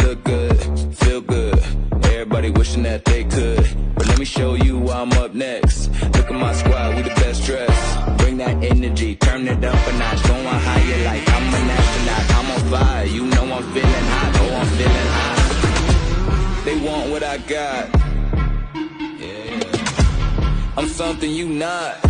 look good, feel good. Everybody wishing that they could, but let me show you why I'm up next. Look at my squad, we the best dressed. Bring that energy, turn it up a notch. Going higher like I'm an astronaut. I'm on fire, you know I'm feeling hot. Oh, I'm feeling hot. They want what I got. Yeah. I'm something you not.